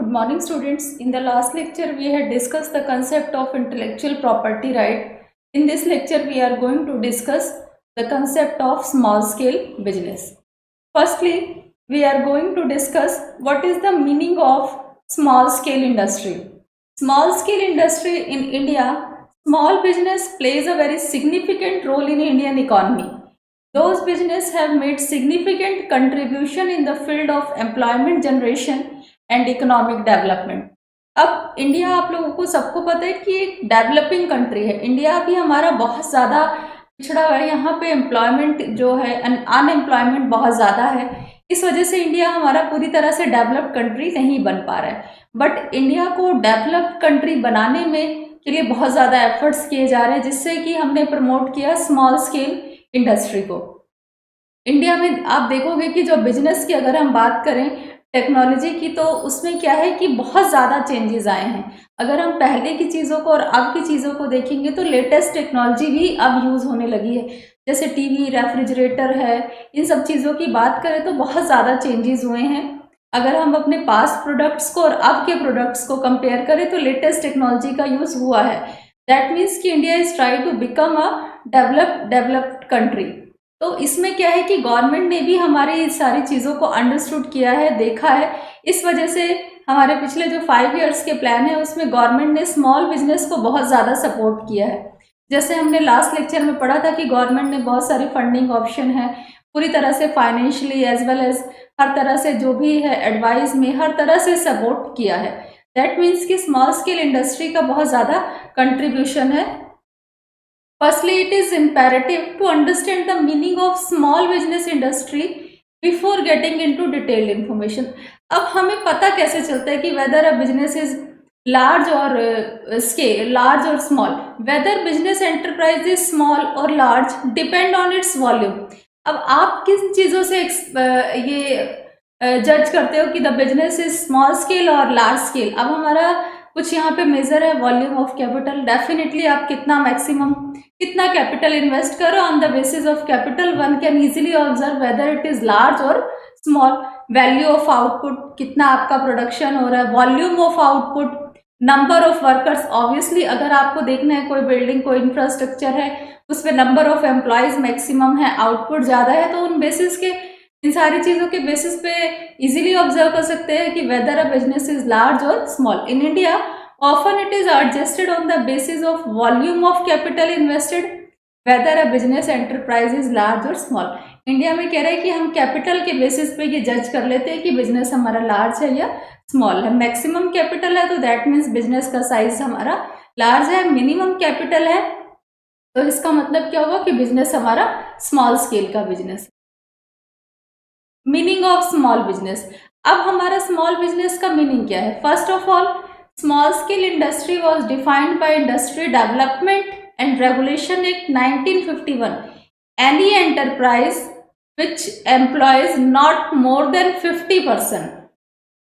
Good morning, students. In the last lecture, we had discussed the concept of intellectual property right. In this lecture, we are going to discuss the concept of small scale business. Firstly, we are going to discuss what is the meaning of small scale industry. Small scale industry in India, small business plays a very significant role in Indian economy. Those business have made significant contribution in the field of employment generation and economic development. अब India आप लोगों को सबको पता है कि एक developing country है। इंडिया भी हमारा बहुत ज़्यादा पिछड़ा हुआ है, यहाँ पे एम्प्लॉयमेंट जो है अनएम्प्लॉयमेंट बहुत ज़्यादा है। इस वजह से इंडिया हमारा पूरी तरह से डेवलप्ड कंट्री नहीं बन पा रहा है। बट इंडिया को डेवलप्ड कंट्री बनाने में के लिए बहुत ज़्यादा एफर्ट्स किए जा रहे हैं, जिससे कि हमने प्रमोट किया स्मॉल स्केल इंडस्ट्री को। इंडिया में आप देखोगे कि जो बिजनेस की अगर हम बात करें टेक्नोलॉजी की, तो उसमें क्या है कि बहुत ज़्यादा चेंजेस आए हैं। अगर हम पहले की चीज़ों को और अब की चीज़ों को देखेंगे तो लेटेस्ट टेक्नोलॉजी भी अब यूज़ होने लगी है, जैसे टीवी, रेफ्रिजरेटर है। इन सब चीज़ों की बात करें तो बहुत ज़्यादा चेंजेस हुए हैं। अगर हम अपने पास्ट प्रोडक्ट्स को और अब के प्रोडक्ट्स को कंपेयर करें तो लेटेस्ट टेक्नोलॉजी का यूज़ हुआ है। दैट मीन्स कि India is try to become a developed country. तो इसमें क्या है कि गवर्नमेंट ने भी हमारी सारी चीज़ों को अंडरस्टूड किया है, देखा है। इस वजह से हमारे पिछले जो 5 इयर्स के प्लान है उसमें गवर्नमेंट ने स्मॉल बिजनेस को बहुत ज़्यादा सपोर्ट किया है। जैसे हमने लास्ट लेक्चर में पढ़ा था कि गवर्नमेंट ने बहुत सारी फंडिंग ऑप्शन है, पूरी तरह से फाइनेंशियली एज वेल एज हर तरह से जो भी है एडवाइस में हर तरह से सपोर्ट किया है। दैट मीन्स कि स्मॉल स्केल इंडस्ट्री का बहुत ज़्यादा कंट्रीब्यूशन है। Firstly, it is imperative to understand the meaning of small business industry before getting into detailed information. अब हमें पता कैसे चलता है कि whether a business is large or scale, large or small, whether business enterprise is small or large depend on its volume. अब आप किन चीज़ों से ये जज करते हो कि the business is small scale और लार्ज स्केल? अब हमारा कुछ यहाँ पे मेजर है वॉल्यूम ऑफ कैपिटल। डेफिनेटली आप कितना मैक्सिमम कितना कैपिटल इन्वेस्ट करो, on the basis of capital one can easily observe whether it is large और स्मॉल। वैल्यू ऑफ आउटपुट, कितना आपका प्रोडक्शन हो रहा है, volume of output, number of workers. Obviously अगर आपको देखना है कोई बिल्डिंग, कोई इंफ्रास्ट्रक्चर है, उस पर नंबर ऑफ एम्प्लॉयज मैक्सिमम है, आउटपुट ज़्यादा है, तो उन बेसिस के इन सारी चीज़ों के बेसिस पे इजीली ऑब्जर्व कर सकते हैं कि whether a business is large और small. In India often it is adjusted on the basis of volume of capital invested whether a business enterprise is large or small. India में कह रहे हैं कि हम कैपिटल के बेसिस पे ये जज कर लेते हैं कि बिजनेस हमारा लार्ज है या स्मॉल है। मैक्सिमम कैपिटल है तो दैट मीन्स बिजनेस का साइज हमारा लार्ज है। मिनिमम कैपिटल है तो इसका मतलब क्या होगा कि बिजनेस हमारा स्मॉल स्केल का business. Meaning of small business. अब हमारा स्मॉल बिजनेस का मीनिंग क्या है? First of all, Small Scale Industry was defined by Industry Development and Regulation Act 1951. Any enterprise which employs not more than 50%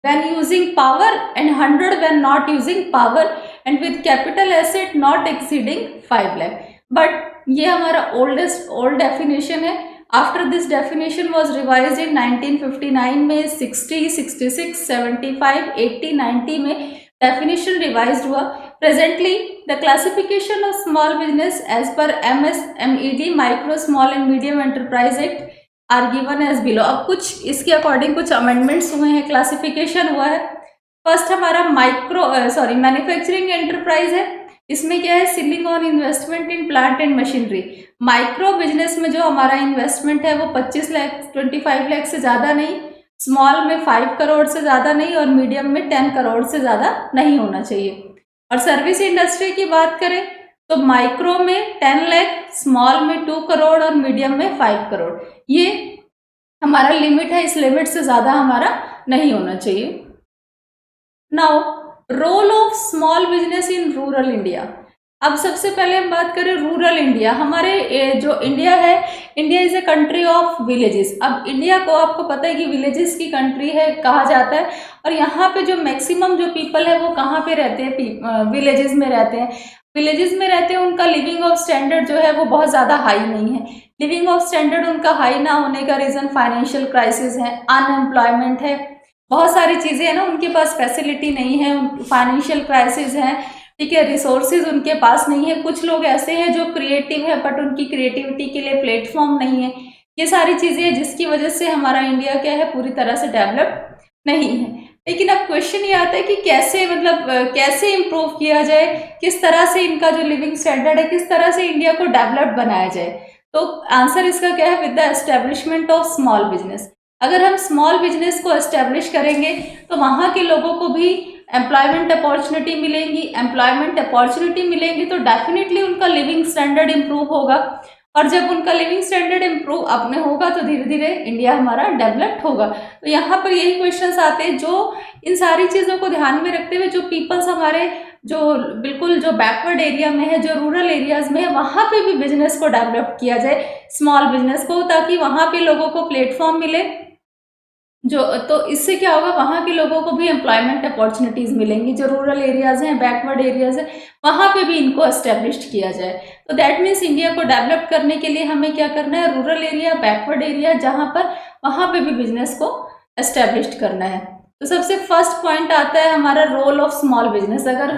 when using power and 100 when not using power and with capital asset not exceeding 5 lakh. But ये हमारा old definition है। After this definition was revised in 1959 में 60, 66, 75, 80, 90 में definition revised हुआ। Presently, the classification of small business as per MSMED Micro, Small and Medium Enterprise Act are given as below. अब कुछ इसके according कुछ अमेंडमेंट्स हुए हैं, क्लासिफिकेशन हुआ है। फर्स्ट हमारा मैन्युफैक्चरिंग एंटरप्राइज है। इसमें क्या है? Ceiling on investment in plant and machinery. Micro business में जो हमारा इन्वेस्टमेंट है वो 25 लाख 25 लाख से ज़्यादा नहीं, स्मॉल में 5 करोड़ से ज़्यादा नहीं और मीडियम में 10 करोड़ से ज़्यादा नहीं होना चाहिए। और सर्विस इंडस्ट्री की बात करें तो माइक्रो में 10 लाख, स्मॉल में 2 करोड़ और मीडियम में 5 करोड़। ये हमारा लिमिट है, इस लिमिट से ज़्यादा हमारा नहीं होना चाहिए। Now, role of small business in rural India. अब सबसे पहले हम बात करें रूरल इंडिया। हमारे जो इंडिया है, India is a country of villages. अब इंडिया को आपको पता है कि विलेजेस की कंट्री है कहा जाता है, और यहाँ पे जो मैक्सिमम जो पीपल है वो कहाँ पे रहते हैं? विलेजेस में रहते हैं। विलेजेस में रहते हैं, उनका लिविंग ऑफ स्टैंडर्ड जो है वो बहुत ज़्यादा हाई नहीं है। लिविंग ऑफ स्टैंडर्ड उनका हाई ना होने का रीज़न फाइनेंशियल क्राइसिस है, अनएम्प्लॉयमेंट है, बहुत सारी चीज़ें हैं ना, उनके पास फैसिलिटी नहीं है, फाइनेंशियल क्राइसिस है, ठीक है, रिसोर्सेज उनके पास नहीं है। कुछ लोग ऐसे हैं जो क्रिएटिव है बट उनकी क्रिएटिविटी के लिए प्लेटफॉर्म नहीं है। ये सारी चीज़ें हैं जिसकी वजह से हमारा इंडिया क्या है, पूरी तरह से डेवलप नहीं है। लेकिन अब क्वेश्चन ये आता है कि कैसे, मतलब कैसे इम्प्रूव किया जाए, किस तरह से इनका जो लिविंग स्टैंडर्ड है, किस तरह से इंडिया को डेवलप बनाया जाए। तो आंसर इसका क्या है, with the establishment of small business. अगर हम स्मॉल बिजनेस को एस्टेब्लिश करेंगे तो वहाँ के लोगों को भी एम्प्लॉयमेंट अपॉर्चुनिटी मिलेंगी। एम्प्लॉयमेंट अपॉर्चुनिटी मिलेंगी तो डेफिनेटली उनका लिविंग स्टैंडर्ड इम्प्रूव होगा, और जब उनका लिविंग स्टैंडर्ड इम्प्रूव अपने होगा तो धीरे धीरे इंडिया हमारा डेवलप्ड होगा। तो यहाँ पर यही क्वेश्चंस आते हैं जो इन सारी चीज़ों को ध्यान में रखते हुए जो पीपल्स हमारे जो बिल्कुल जो बैकवर्ड एरिया में है, जो रूरल एरियाज में है, वहाँ पे भी बिजनेस को डेवलप किया जाए, स्मॉल बिजनेस को, ताकि वहाँ पे लोगों को प्लेटफॉर्म मिले। जो तो इससे क्या होगा, वहाँ के लोगों को भी एम्प्लॉयमेंट अपॉर्चुनिटीज़ मिलेंगी। जो रूरल एरियाज़ हैं, बैकवर्ड एरियाज़ हैं, वहाँ पे भी इनको एस्टेब्लिश्ड किया जाए। तो दैट मीन्स इंडिया को डेवलप करने के लिए हमें क्या करना है, रूरल एरिया, बैकवर्ड एरिया जहाँ पर, वहाँ पे भी बिजनेस को एस्टेब्लिश्ड करना है। तो सबसे फर्स्ट पॉइंट आता है हमारा रोल ऑफ स्मॉल बिजनेस। अगर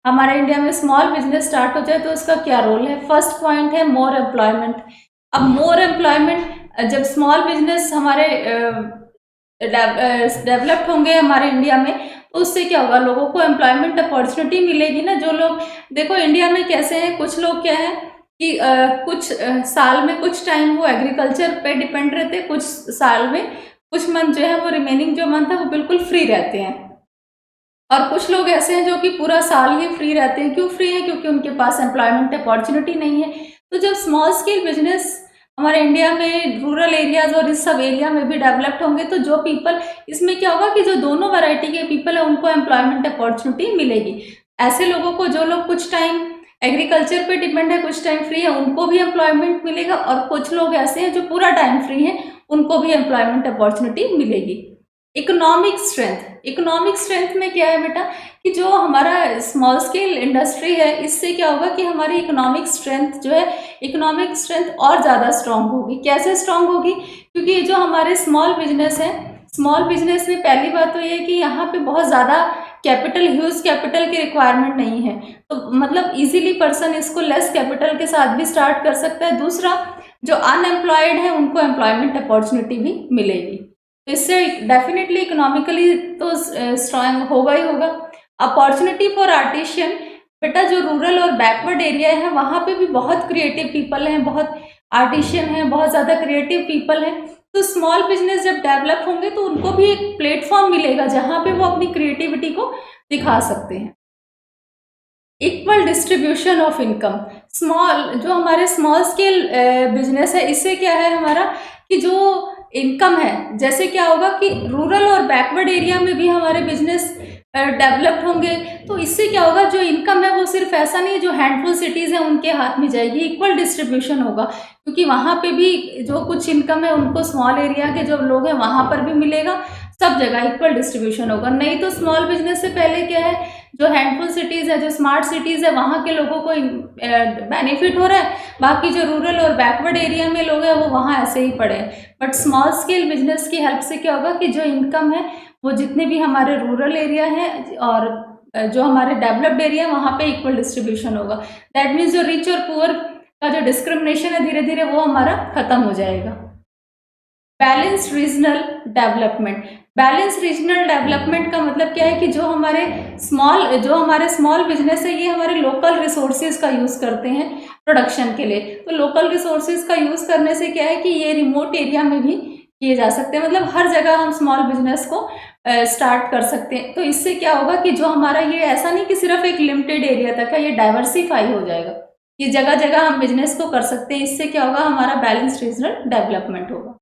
हमारे इंडिया में स्मॉल बिजनेस स्टार्ट हो जाए तो उसका क्या रोल है। फर्स्ट पॉइंट है मोर एम्प्लॉयमेंट। अब मोर एम्प्लॉयमेंट, जब स्मॉल बिजनेस हमारे डेवलप्ड होंगे हमारे इंडिया में, तो उससे क्या होगा, लोगों को एम्प्लॉयमेंट अपॉर्चुनिटी मिलेगी ना। जो लोग, देखो इंडिया में कैसे हैं, कुछ लोग क्या है कि कुछ साल में कुछ टाइम वो एग्रीकल्चर पे डिपेंड रहते हैं, कुछ साल में कुछ मंथ जो है वो रिमेनिंग जो मंथ है वो बिल्कुल फ्री रहते हैं, और कुछ लोग ऐसे हैं जो कि पूरा साल ही फ्री रहते हैं। क्यों फ्री है, क्योंकि उनके पास एम्प्लॉयमेंट अपॉर्चुनिटी नहीं है। तो जब स्मॉल स्केल बिजनेस हमारे इंडिया में रूरल एरियाज और इस सब एरिया में भी डेवलप्ड होंगे तो जो पीपल, इसमें क्या होगा कि जो दोनों वैरायटी के पीपल है उनको एम्प्लॉयमेंट अपॉर्चुनिटी मिलेगी। ऐसे लोगों को, जो लोग कुछ टाइम एग्रीकल्चर पे डिपेंड है, कुछ टाइम फ्री है, उनको भी एम्प्लॉयमेंट मिलेगा, और कुछ लोग ऐसे हैं जो पूरा टाइम फ्री है, उनको भी एम्प्लॉयमेंट अपॉर्चुनिटी मिलेगी। इकोनॉमिक स्ट्रेंथ, इकोनॉमिक स्ट्रेंथ में क्या है बेटा, कि जो हमारा स्मॉल स्केल इंडस्ट्री है, इससे क्या होगा कि हमारी इकोनॉमिक स्ट्रेंथ जो है, इकोनॉमिक स्ट्रेंथ और ज़्यादा स्ट्रांग होगी। कैसे स्ट्रांग होगी, क्योंकि ये जो हमारे स्मॉल बिजनेस है, स्मॉल बिजनेस में पहली बात तो ये है कि यहाँ पे बहुत ज़्यादा कैपिटल, ह्यूज कैपिटल की रिक्वायरमेंट नहीं है, तो मतलब इजीली पर्सन इसको लेस कैपिटल के साथ भी स्टार्ट कर सकता है। दूसरा, जो अनएम्प्लॉयड है उनको एम्प्लॉयमेंट अपॉर्चुनिटी भी मिलेगी, तो इससे डेफिनेटली इकोनॉमिकली तो स्ट्रांग होगा ही होगा। अपॉर्चुनिटी फॉर आर्टिशियन, बेटा जो रूरल और बैकवर्ड एरिया है वहाँ पे भी बहुत क्रिएटिव पीपल हैं, बहुत आर्टिशियन हैं, बहुत ज़्यादा क्रिएटिव पीपल हैं। तो स्मॉल बिजनेस जब डेवलप होंगे तो उनको भी एक प्लेटफॉर्म मिलेगा जहाँ पे वो अपनी क्रिएटिविटी को दिखा सकते हैं। Equal distribution of income, small, जो हमारे स्मॉल स्केल बिजनेस है, इससे क्या है हमारा कि जो इनकम है, जैसे क्या होगा कि रूरल और बैकवर्ड एरिया में भी हमारे बिजनेस डेवलप्ड होंगे, तो इससे क्या होगा, जो इनकम है वो सिर्फ ऐसा नहीं है जो हैंडफुल सिटीज़ हैं उनके हाथ में जाएगी, इक्वल डिस्ट्रीब्यूशन होगा, क्योंकि वहाँ पे भी जो कुछ इनकम है उनको स्मॉल एरिया के जो लोग हैं वहाँ पर भी मिलेगा, सब जगह इक्वल डिस्ट्रीब्यूशन होगा। नहीं तो स्मॉल बिजनेस से पहले क्या है, जो हैंडफुल सिटीज़ है, जो स्मार्ट सिटीज़ है, वहाँ के लोगों को बेनिफिट हो रहा है, बाकी जो रूरल और बैकवर्ड एरिया में लोग हैं वो वहाँ ऐसे ही पड़े हैं। बट स्मॉल स्केल बिजनेस की हेल्प से क्या होगा कि जो इनकम है वो जितने भी हमारे रूरल एरिया हैं और जो हमारे डेवलप्ड एरिया है वहाँ पे इक्वल डिस्ट्रीब्यूशन होगा। दैट मीन्स जो रिच और पुअर का जो डिस्क्रिमिनेशन है धीरे धीरे वो हमारा खत्म हो जाएगा। Balanced regional development, balance regional development का मतलब क्या है कि जो हमारे स्मॉल बिजनेस है ये हमारे लोकल रिसोर्सेज का यूज़ करते हैं प्रोडक्शन के लिए। तो लोकल रिसोर्सेज का यूज़ करने से क्या है कि ये रिमोट एरिया में भी किए जा सकते हैं, मतलब हर जगह हम स्मॉल बिजनेस को स्टार्ट कर सकते हैं। तो इससे क्या होगा कि जो हमारा ये ऐसा नहीं कि सिर्फ एक लिमिटेड एरिया तक है, ये डाइवर्सिफाई हो जाएगा, ये जगह जगह हम बिजनेस को कर सकते हैं। इससे क्या होगा, हमारा बैलेंस रीजनल डेवलपमेंट होगा।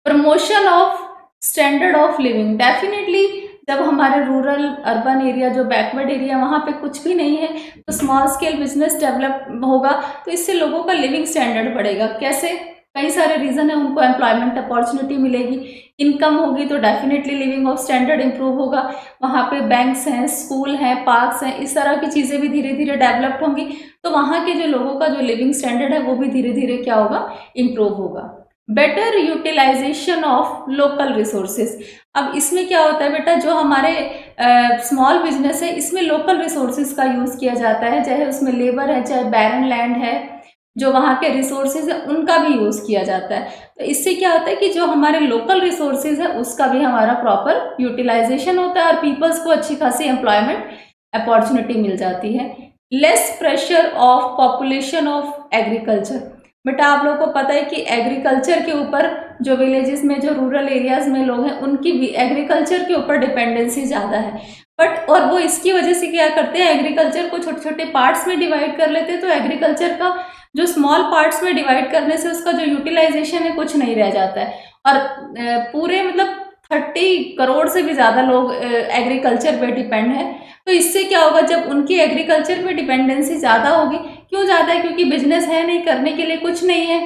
Promotion of standard of living, definitely जब हमारे रूरल अर्बन एरिया जो बैकवर्ड एरिया वहाँ पे कुछ भी नहीं है तो स्मॉल स्केल बिजनेस डेवलप होगा, तो इससे लोगों का लिविंग स्टैंडर्ड बढ़ेगा। कैसे, कई सारे रीज़न है, उनको एम्प्लॉयमेंट अपॉर्चुनिटी मिलेगी, इनकम होगी तो definitely living of standard improve होगा, वहाँ पे बैंक्स हैं, स्कूल हैं, पार्क्स हैं, इस तरह की चीज़ें भी धीरे धीरे डेवलप्ड होंगी, तो वहाँ के जो लोगों का जो लिविंग स्टैंडर्ड है वो भी धीरे धीरे क्या होगा, इम्प्रूव होगा। Better utilisation of local resources. अब इसमें क्या होता है बेटा, जो हमारे स्मॉल बिजनेस है इसमें लोकल रिसोर्सेज का यूज़ किया जाता है, चाहे उसमें लेबर है, चाहे बैरन लैंड है, जो वहाँ के रिसोर्सेज है उनका भी यूज़ किया जाता है। तो इससे क्या होता है कि जो हमारे लोकल रिसोर्सेज है उसका भी हमारा प्रॉपर यूटिलाइजेशन होता है और पीपल्स को अच्छी खासी एम्प्लॉयमेंट अपॉर्चुनिटी मिल जाती है। Less pressure of population of agriculture. बेटा आप लोगों को पता है कि एग्रीकल्चर के ऊपर जो विलेजेस में, जो रूरल एरियाज में लोग हैं, उनकी भी एग्रीकल्चर के ऊपर डिपेंडेंसी ज़्यादा है। बट और वो इसकी वजह से क्या करते हैं, एग्रीकल्चर को छोटे छोटे पार्ट्स में डिवाइड कर लेते हैं। तो एग्रीकल्चर का जो स्मॉल पार्ट्स में डिवाइड करने से उसका जो यूटिलाइजेशन है कुछ नहीं रह जाता है। और पूरे मतलब 30 करोड़ से भी ज़्यादा लोग एग्रीकल्चर पे डिपेंड है। तो इससे क्या होगा, जब उनकी एग्रीकल्चर पे डिपेंडेंसी ज़्यादा होगी, क्यों ज़्यादा है, क्योंकि बिजनेस है नहीं, करने के लिए कुछ नहीं है।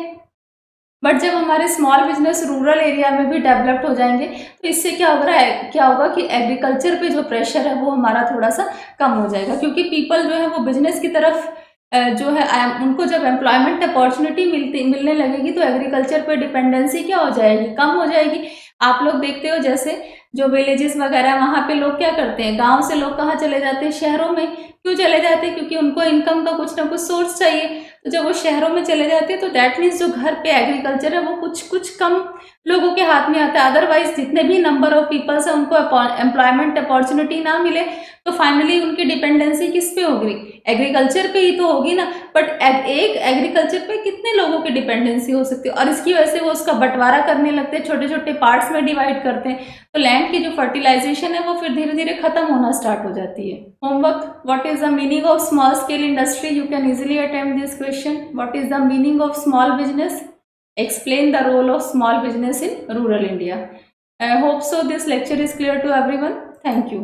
बट जब हमारे स्मॉल बिजनेस रूरल एरिया में भी डेवलप्ड हो जाएंगे तो इससे क्या होगा कि एग्रीकल्चर पे जो प्रेशर है वो हमारा थोड़ा सा कम हो जाएगा, क्योंकि पीपल जो है वो बिजनेस की तरफ जो है उनको जब एम्प्लॉयमेंट अपॉर्चुनिटी मिलने लगेगी तो एग्रीकल्चर पे डिपेंडेंसी क्या हो जाएगी, कम हो जाएगी। आप लोग देखते हो जैसे जो विलेजेस वगैरह वहाँ पे लोग क्या करते हैं, गांव से लोग कहाँ चले जाते हैं, शहरों में। क्यों चले जाते हैं, क्योंकि उनको इनकम का कुछ ना कुछ सोर्स चाहिए। तो जब वो शहरों में चले जाते हैं तो दैट मीन्स जो घर पे एग्रीकल्चर है वो कुछ कुछ कम लोगों के हाथ में आता है। अदरवाइज जितने भी नंबर ऑफ पीपल्स हैं उनको एम्प्लॉयमेंट अपॉर्चुनिटी ना मिले तो फाइनली उनकी डिपेंडेंसी किस पे होगी, एग्रीकल्चर पे ही तो होगी ना। बट एक एग्रीकल्चर पे कितने लोगों की डिपेंडेंसी हो सकती है, और इसकी वजह से वो उसका बंटवारा करने लगते हैं, छोटे छोटे पार्ट्स में डिवाइड करते हैं। तो लैंड की जो फर्टिलाइजेशन है वो फिर धीरे धीरे खत्म होना स्टार्ट हो जाती है। Homework, what is the meaning of small scale industry? You can easily attempt this question. What is the meaning of small business? Explain the role of small business in rural India. I hope so this lecture is clear to everyone. Thank you.